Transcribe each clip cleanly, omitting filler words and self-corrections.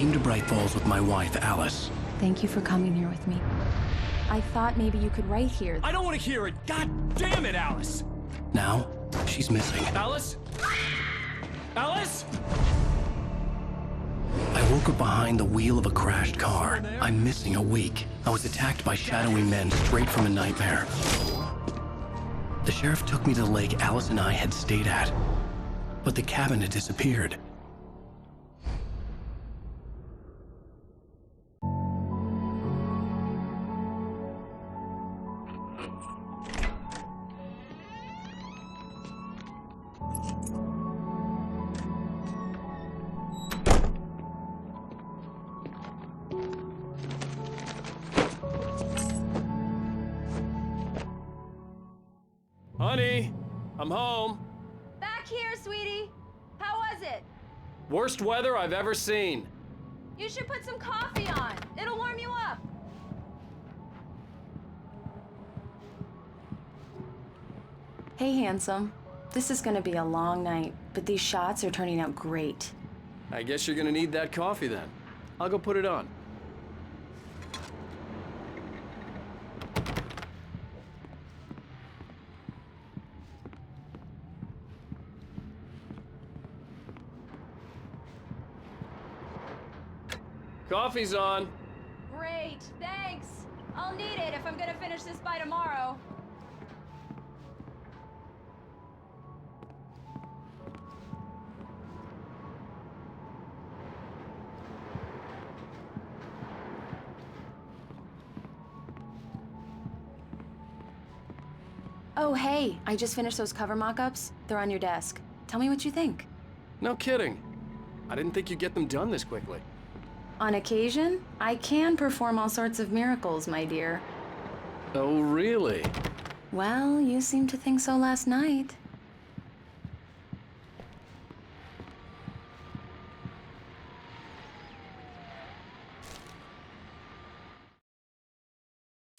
came to Bright Falls with my wife, Alice. Thank you for coming here with me. I thought maybe you could write here. I don't want to hear it! God damn it, Alice! Now, she's missing. Alice? Alice? I woke up behind the wheel of a crashed car. I'm missing a week. I was attacked by shadowy men straight from a nightmare. The sheriff took me to the lake Alice and I had stayed at, but the cabin had disappeared. Honey, I'm home. Back here, sweetie. How was it? Worst weather I've ever seen. You should put some coffee on. It'll warm you up. Hey, handsome. This is gonna be a long night, but these shots are turning out great. I guess you're gonna need that coffee then. I'll go put it on. Coffee's on. Great, thanks. I'll need it if I'm gonna finish this by tomorrow. Oh, hey, I just finished those cover mock-ups. They're on your desk. Tell me what you think. No kidding. I didn't think you'd get them done this quickly. On occasion, I can perform all sorts of miracles, my dear. Oh, really? Well, you seemed to think so last night.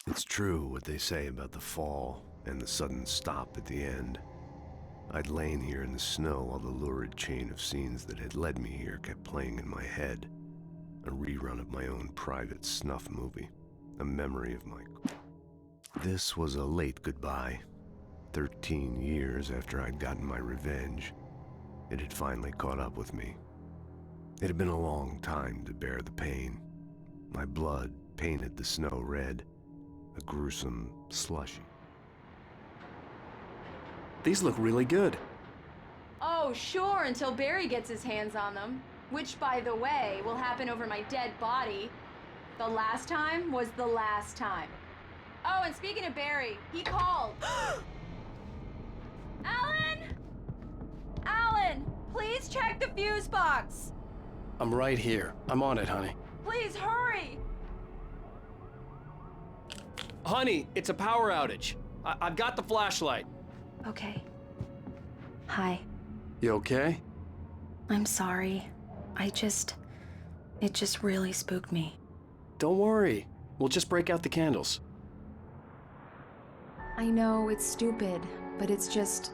It's true what they say about the fall and the sudden stop at the end. I'd lain here in the snow while the lurid chain of scenes that had led me here kept playing in my head. A rerun of my own private snuff movie. A memory of my... This was a late goodbye. 13 years after I'd gotten my revenge, it had finally caught up with me. It had been a long time to bear the pain. My blood painted the snow red, a gruesome slushy. These look really good. Oh, sure, until Barry gets his hands on them. Which, by the way, will happen over my dead body. The last time was the last time. Oh, and speaking of Barry, he called. Alan! Alan, please check the fuse box. I'm right here. I'm on it, honey. Please hurry. Honey, it's a power outage. I've got the flashlight. Okay. Hi. You okay? I'm sorry. It just really spooked me. Don't worry. We'll just break out the candles. I know it's stupid, but it's just...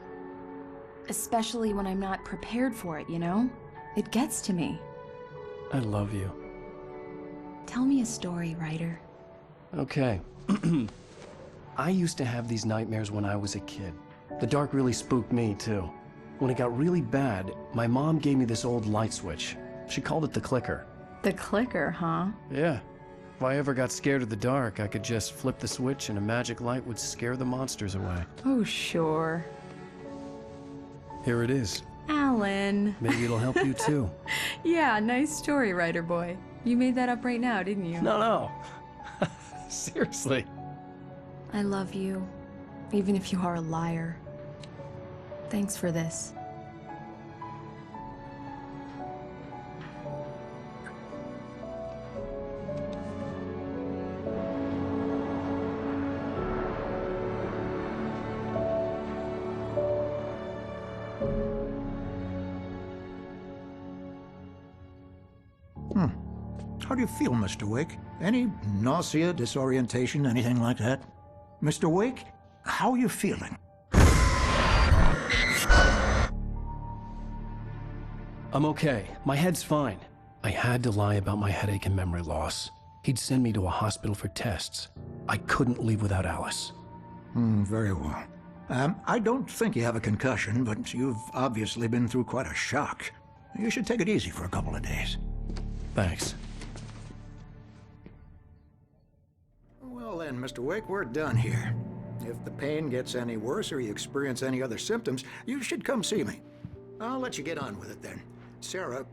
Especially when I'm not prepared for it, you know? It gets to me. I love you. Tell me a story, writer. Okay. I used to have these nightmares when I was a kid. The dark really spooked me, too. When it got really bad, my mom gave me this old light switch. She called it the clicker. The clicker, huh? Yeah. If I ever got scared of the dark, I could just flip the switch and a magic light would scare the monsters away. Oh, sure. Here it is. Alan. Maybe it'll help you, too. Yeah, nice story, writer boy. You made that up right now, didn't you? No. Seriously. I love you, even if you are a liar. Thanks for this. How do you feel, Mr. Wake? Any nausea, disorientation, anything like that? Mr. Wake, how are you feeling? I'm okay. My head's fine. I had to lie about my headache and memory loss. He'd send me to a hospital for tests. I couldn't leave without Alice. Very well. I don't think you have a concussion, but you've obviously been through quite a shock. You should take it easy for a couple of days. Thanks. Well then, Mr. Wake, we're done here. If the pain gets any worse or you experience any other symptoms, you should come see me. I'll let you get on with it then. Sarah,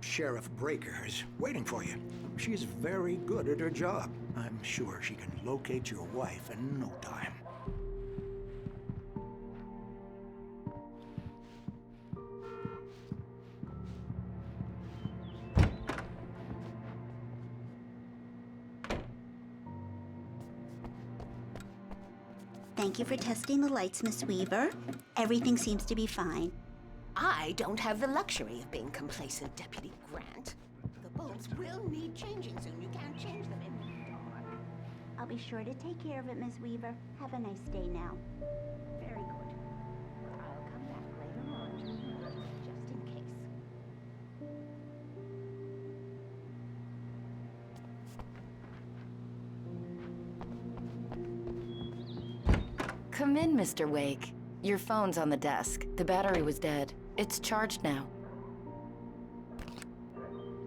Sheriff Breaker, is waiting for you. She's very good at her job. I'm sure she can locate your wife in no time. Thank you for testing the lights, Miss Weaver. Everything seems to be fine. I don't have the luxury of being complacent, Deputy Grant. The bulbs will need changing soon. You can't change them in the dark. I'll be sure to take care of it, Miss Weaver. Have a nice day now. Very good. I'll come back later on, just in case. Come in, Mr. Wake. Your phone's on the desk. The battery was dead. It's charged now.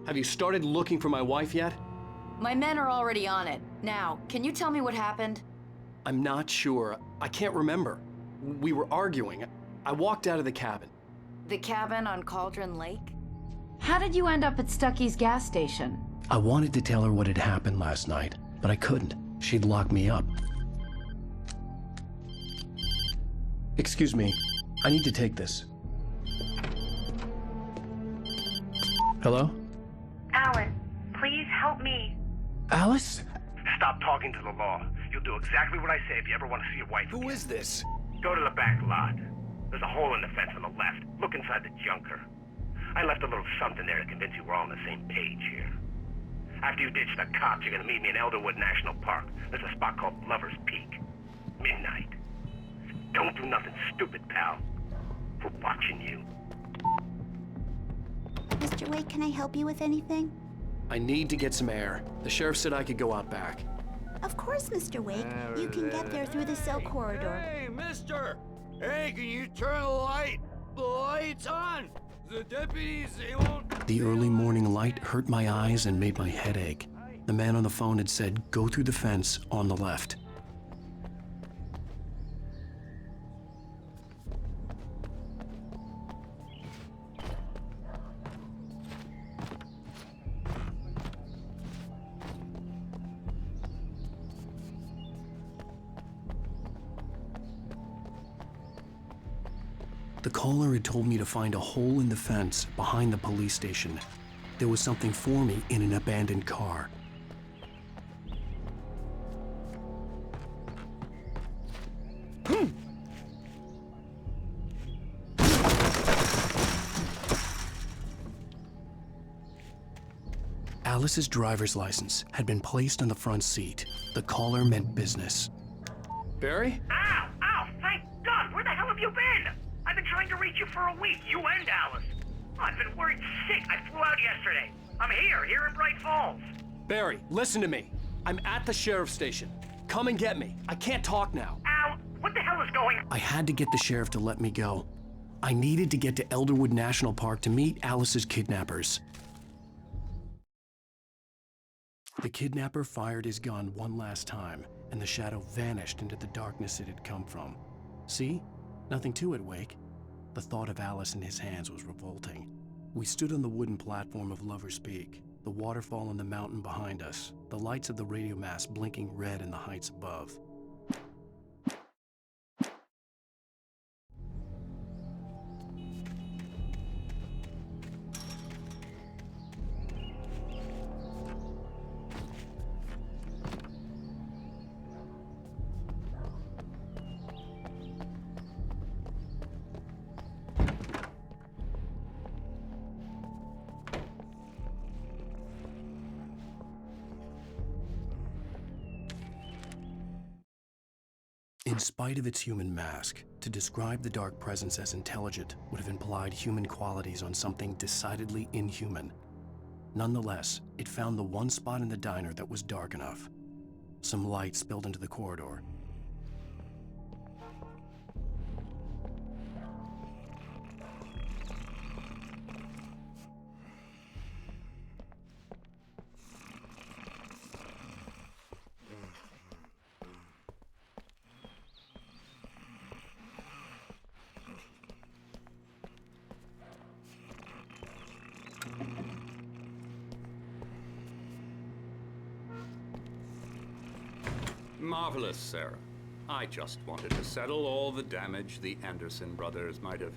Have you started looking for my wife yet? My men are already on it. Now, can you tell me what happened? I'm not sure. I can't remember. We were arguing. I walked out of the cabin. The cabin on Cauldron Lake? How did you end up at Stucky's gas station? I wanted to tell her what had happened last night, but I couldn't. She'd lock me up. Excuse me, I need to take this. Hello? Alan, please help me. Alice? Stop talking to the law. You'll do exactly what I say if you ever want to see your wife again. Who is this? Go to the back lot. There's a hole in the fence on the left. Look inside the junker. I left a little something there to convince you we're all on the same page here. After you ditch the cops, you're gonna meet me in Elderwood National Park. There's a spot called Lover's Peak. Midnight. Don't do nothing stupid, pal. We're watching you. Mr. Wake, can I help you with anything? I need to get some air. The sheriff said I could go out back. Of course, Mr. Wake. You can get there through the cell corridor. Hey, mister! Hey, can you turn the light? The light's on! The deputies, they won't... The early morning light hurt my eyes and made my head ache. The man on the phone had said, go through the fence on the left. The caller had told me to find a hole in the fence behind the police station. There was something for me in an abandoned car. Alice's driver's license had been placed on the front seat. The caller meant business. Barry? Ow! Ow! Thank God! Where the hell have you been? I've been trying to reach you for a week, you and Alice. I've been worried sick. I flew out yesterday. I'm here in Bright Falls. Barry, listen to me. I'm at the sheriff's station. Come and get me. I can't talk now. Al, what the hell is going on? I had to get the sheriff to let me go. I needed to get to Elderwood National Park to meet Alice's kidnappers. The kidnapper fired his gun one last time, and the shadow vanished into the darkness it had come from. See? Nothing to it, Wake. The thought of Alice in his hands was revolting. We stood on the wooden platform of Lover's Peak, the waterfall on the mountain behind us, the lights of the radio mast blinking red in the heights above. In spite of its human mask, to describe the dark presence as intelligent would have implied human qualities on something decidedly inhuman. Nonetheless, it found the one spot in the diner that was dark enough. Some light spilled into the corridor. Marvelous, Sarah. I just wanted to settle all the damage the Anderson brothers might have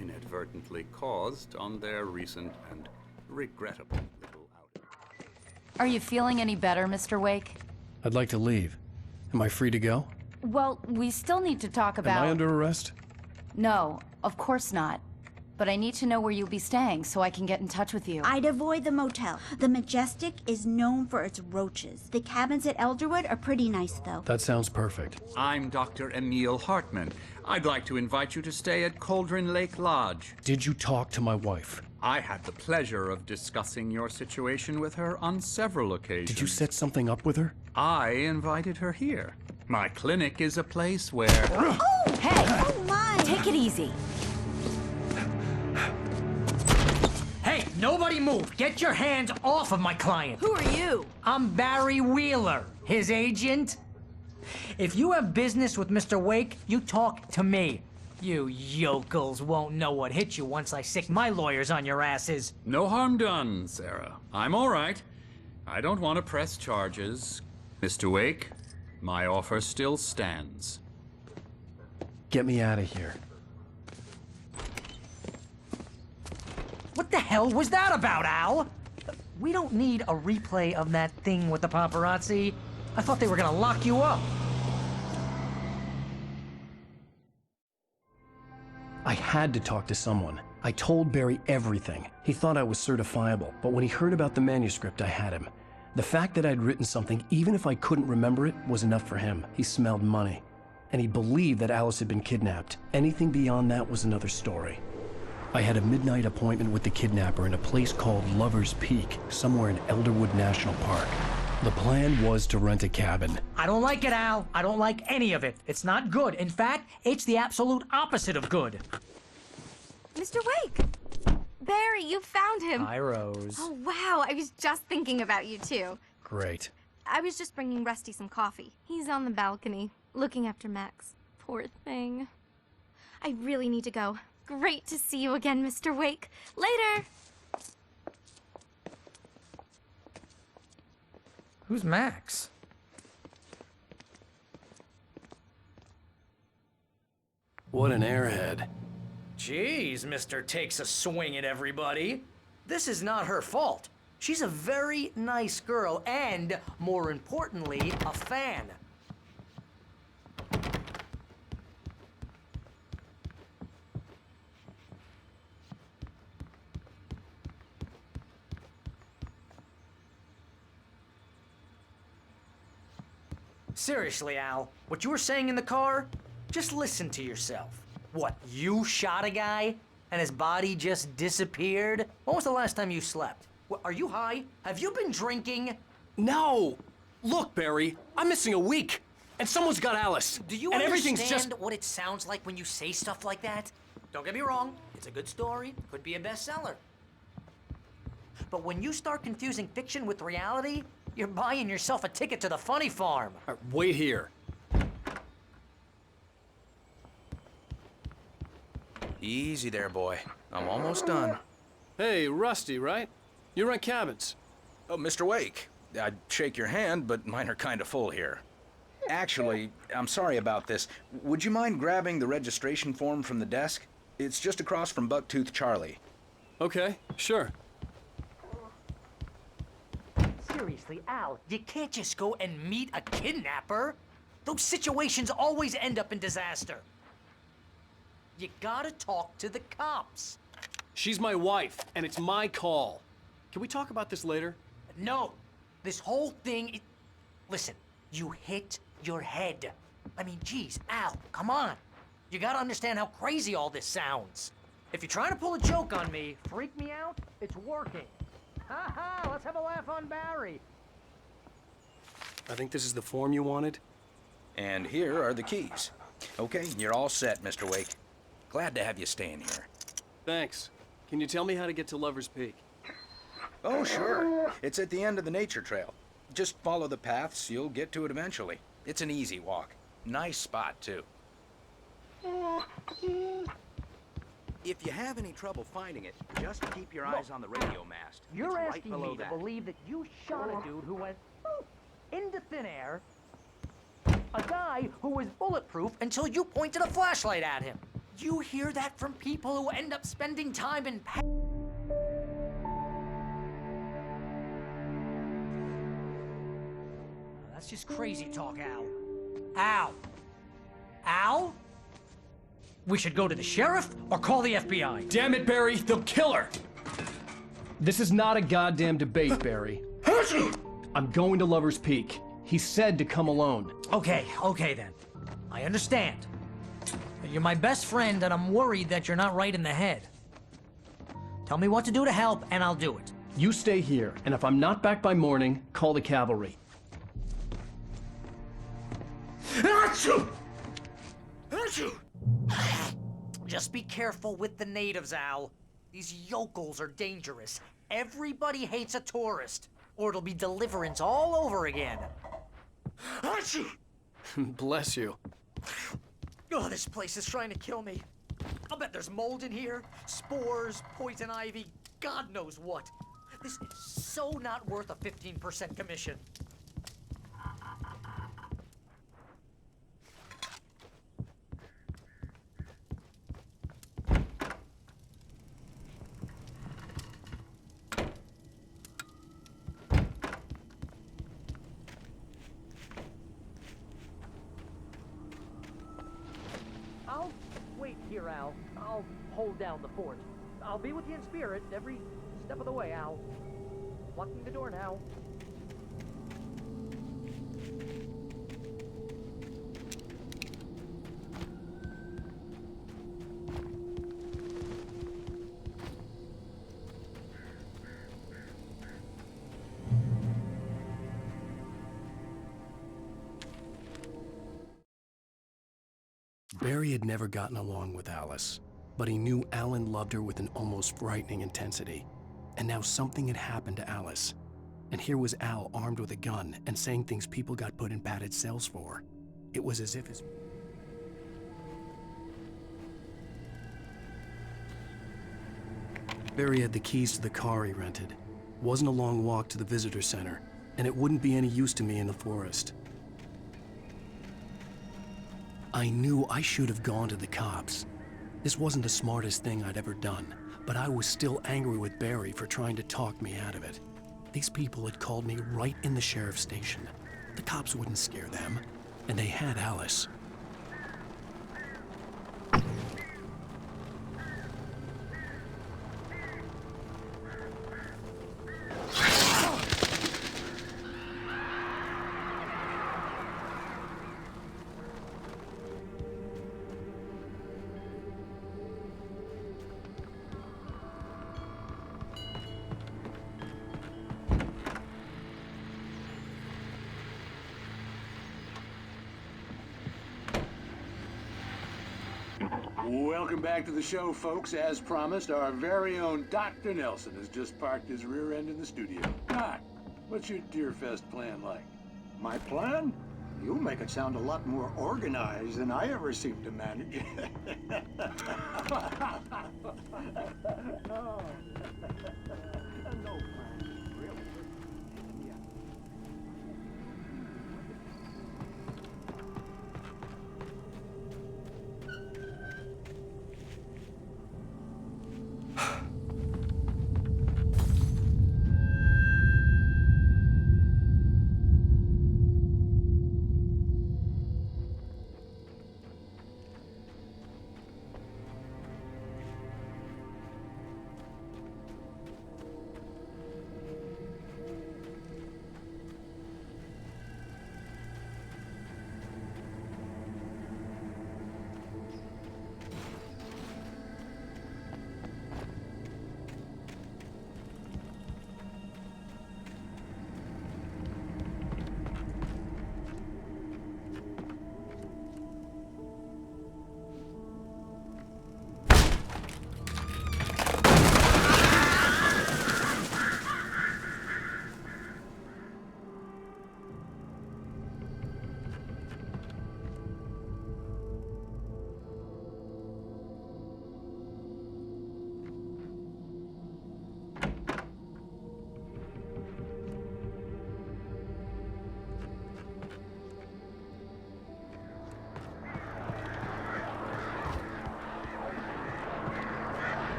inadvertently caused on their recent and regrettable little outing. Are you feeling any better, Mr. Wake? I'd like to leave. Am I free to go? Well, we still need to talk about... Am I under arrest? No, of course not. But I need to know where you'll be staying so I can get in touch with you. I'd avoid the motel. The Majestic is known for its roaches. The cabins at Elderwood are pretty nice, though. That sounds perfect. I'm Dr. Emil Hartman. I'd like to invite you to stay at Cauldron Lake Lodge. Did you talk to my wife? I had the pleasure of discussing your situation with her on several occasions. Did you set something up with her? I invited her here. My clinic is a place where... Oh! Hey! Oh, my! Take it easy. Hey, nobody move! Get your hands off of my client! Who are you? I'm Barry Wheeler, his agent. If you have business with Mr. Wake, you talk to me. You yokels won't know what hit you once I sick my lawyers on your asses. No harm done, Sarah. I'm all right. I don't want to press charges. Mr. Wake, my offer still stands. Get me out of here. What the hell was that about, Al? We don't need a replay of that thing with the paparazzi. I thought they were gonna lock you up. I had to talk to someone. I told Barry everything. He thought I was certifiable, but when he heard about the manuscript, I had him. The fact that I'd written something, even if I couldn't remember it, was enough for him. He smelled money. And he believed that Alice had been kidnapped. Anything beyond that was another story. I had a midnight appointment with the kidnapper in a place called Lover's Peak, somewhere in Elderwood National Park. The plan was to rent a cabin. I don't like it, Al. I don't like any of it. It's not good. In fact, it's the absolute opposite of good. Mr. Wake! Barry, you found him! Hi, Rose. Oh, wow. I was just thinking about you, too. Great. I was just bringing Rusty some coffee. He's on the balcony, looking after Max. Poor thing. I really need to go. Great to see you again, Mr. Wake. Later! Who's Max? What an airhead. Jeez, Mr. Takes a swing at everybody. This is not her fault. She's a very nice girl and, more importantly, a fan. Seriously, Al, what you were saying in the car, just listen to yourself. What, you shot a guy and his body just disappeared? When was the last time you slept? What, are you high? Have you been drinking? No! Look, Barry, I'm missing a week, and someone's got Alice. Do you and understand everything's just... what it sounds like when you say stuff like that? Don't get me wrong, it's a good story, could be a bestseller. But when you start confusing fiction with reality, you're buying yourself a ticket to the funny farm. Wait here. Easy there, boy. I'm almost done. Hey, Rusty, right? You rent cabins. Oh, Mr. Wake. I'd shake your hand, but mine are kind of full here. Actually, I'm sorry about this. Would you mind grabbing the registration form from the desk? It's just across from Bucktooth Charlie. Okay, sure. Seriously, Al, you can't just go and meet a kidnapper. Those situations always end up in disaster. You gotta talk to the cops. She's my wife, and it's my call. Can we talk about this later? No, this whole thing, listen, you hit your head. I mean, geez, Al, come on. You gotta understand how crazy all this sounds. If you're trying to pull a joke on me, freak me out, it's working. Ha ha! Let's have a laugh on Barry. I think this is the form you wanted. And here are the keys. Okay, you're all set, Mr. Wake. Glad to have you staying here. Thanks. Can you tell me how to get to Lover's Peak? Oh, sure. It's at the end of the nature trail. Just follow the paths, you'll get to it eventually. It's an easy walk. Nice spot, too. If you have any trouble finding it, just keep your eyes on the radio mast. You're It's right asking below me that. to believe that you shot a dude who went into thin air, a guy who was bulletproof until you pointed a flashlight at him. You hear that from people who end up spending time in That's just crazy talk, Al. Al? Al? We should go to the sheriff or call the FBI. Damn it, Barry, they'll kill her! This is not a goddamn debate, Barry. I'm going to Lover's Peak. He said to come alone. Okay then. I understand. But you're my best friend and I'm worried that you're not right in the head. Tell me what to do to help and I'll do it. You stay here, and if I'm not back by morning, call the cavalry. Achoo! Achoo! Just be careful with the natives, Al. These yokels are dangerous. Everybody hates a tourist, or it'll be deliverance all over again. Achoo! Bless you. Oh, this place is trying to kill me. I'll bet there's mold in here, spores, poison ivy, God knows what. This is so not worth a 15% commission. I'll wait here, Al. I'll hold down the fort. I'll be with you in spirit every step of the way, Al. Locking the door now. Barry had never gotten along with Alice, but he knew Alan loved her with an almost frightening intensity. And now something had happened to Alice. And here was Al armed with a gun and saying things people got put in padded cells for. It was as if his... Barry had the keys to the car he rented. Wasn't a long walk to the visitor center, and it wouldn't be any use to me in the forest. I knew I should have gone to the cops. This wasn't the smartest thing I'd ever done, but I was still angry with Barry for trying to talk me out of it. These people had called me right in the sheriff's station. The cops wouldn't scare them, and they had Alice. Welcome back to the show, folks. As promised, our very own Dr. Nelson has just parked his rear end in the studio. Doc, what's your Deerfest plan like? My plan? You make it sound a lot more organized than I ever seem to manage. No. No plan, really. Yeah.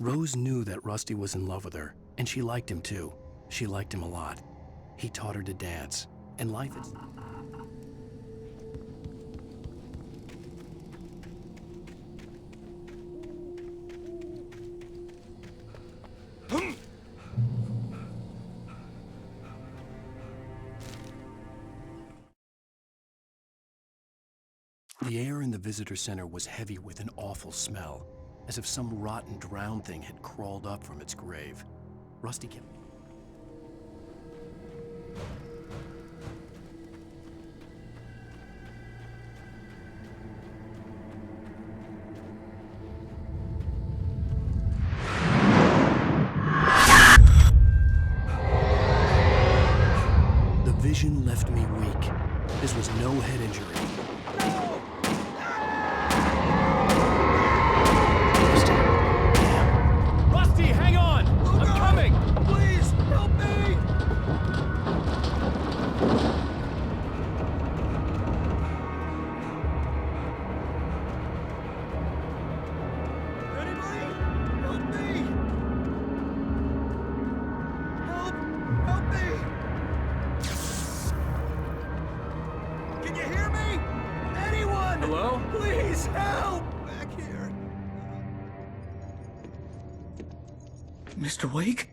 Rose knew that Rusty was in love with her, and she liked him too. She liked him a lot. He taught her to dance, and life is... The air in the visitor center was heavy with an awful smell, as if some rotten drowned thing had crawled up from its grave. Rusty kept... The vision left me weak. This was no head injury. Rusty, hang on! I'm coming! Please, help me! Anybody? Help me! Help me! Can you hear me? Anyone? Hello? Please help! Back here. Mr. Wake?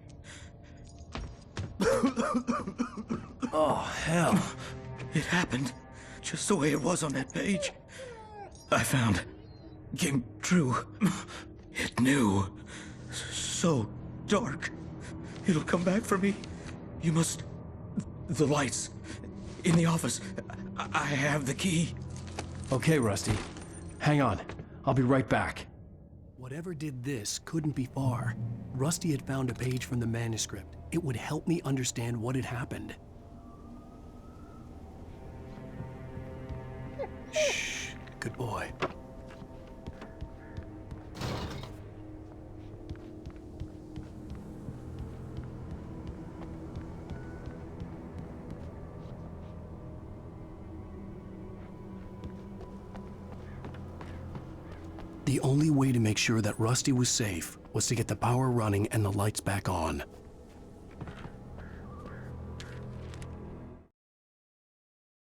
Oh, hell. It happened just the way it was on that page. I found. Came true. It knew. So dark. It'll come back for me. You must... The lights. In the office. I have the key. Okay, Rusty. Hang on. I'll be right back. Whatever did this couldn't be far. Rusty had found a page from the manuscript. It would help me understand what had happened. Shh. Good boy. The only way to make sure that Rusty was safe was to get the power running and the lights back on.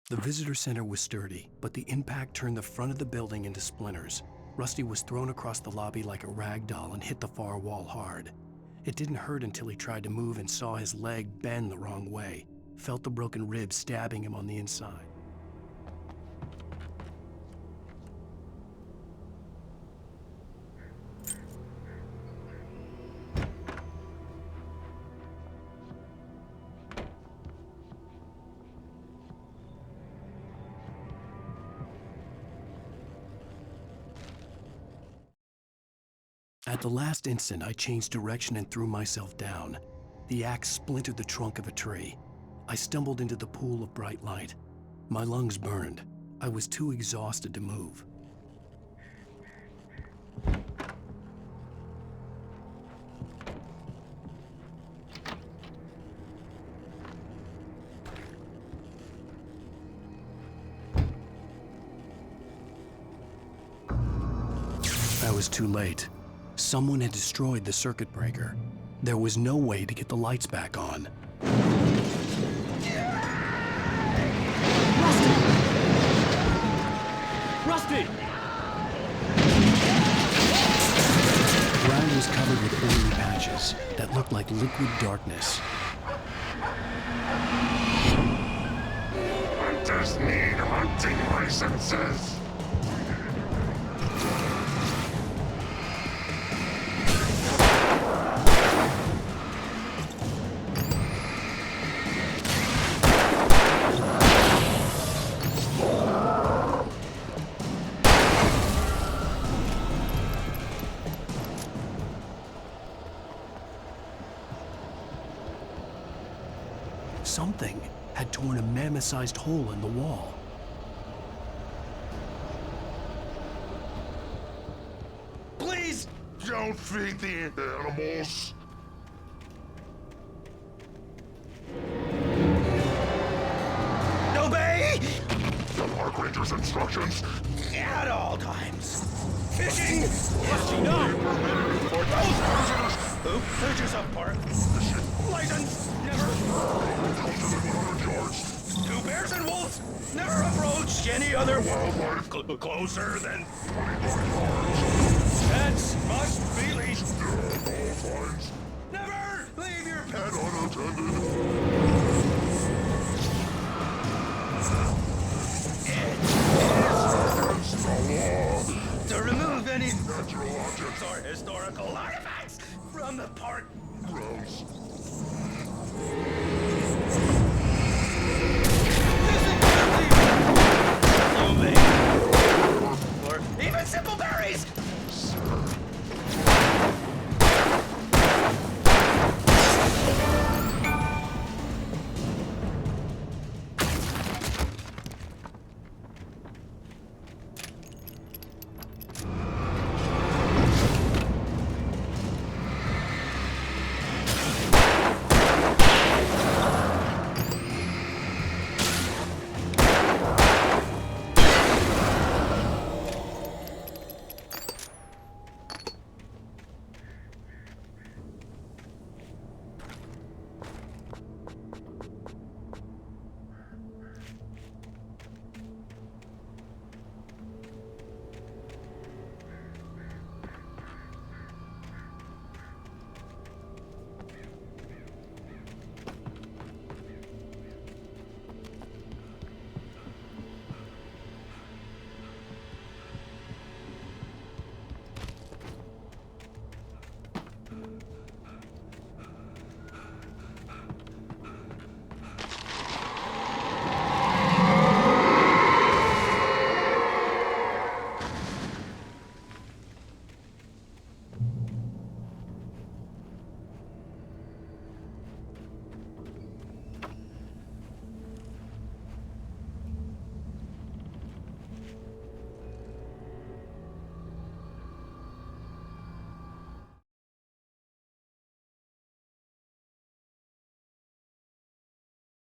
The visitor center was sturdy, but the impact turned the front of the building into splinters. Rusty was thrown across the lobby like a rag doll and hit the far wall hard. It didn't hurt until he tried to move and saw his leg bend the wrong way, felt the broken rib stabbing him on the inside. At the last instant, I changed direction and threw myself down. The axe splintered the trunk of a tree. I stumbled into the pool of bright light. My lungs burned. I was too exhausted to move. I was too late. Someone had destroyed the circuit breaker. There was no way to get the lights back on. Rusty! The ground was covered with oily patches that looked like liquid darkness. Hunters need hunting licenses. Something had torn a mammoth-sized hole in the wall. Please don't feed the animals. Obey! The Park Ranger's instructions. At all times. fishing! Yes, you know! Who searches up part? License! Never! 2 bears and wolves! Never approach any other wildlife closer than 25 yards. Pets must be leashed. All times. Never leave your pet unattended. To remove any natural objects or historical artifacts from the park grounds.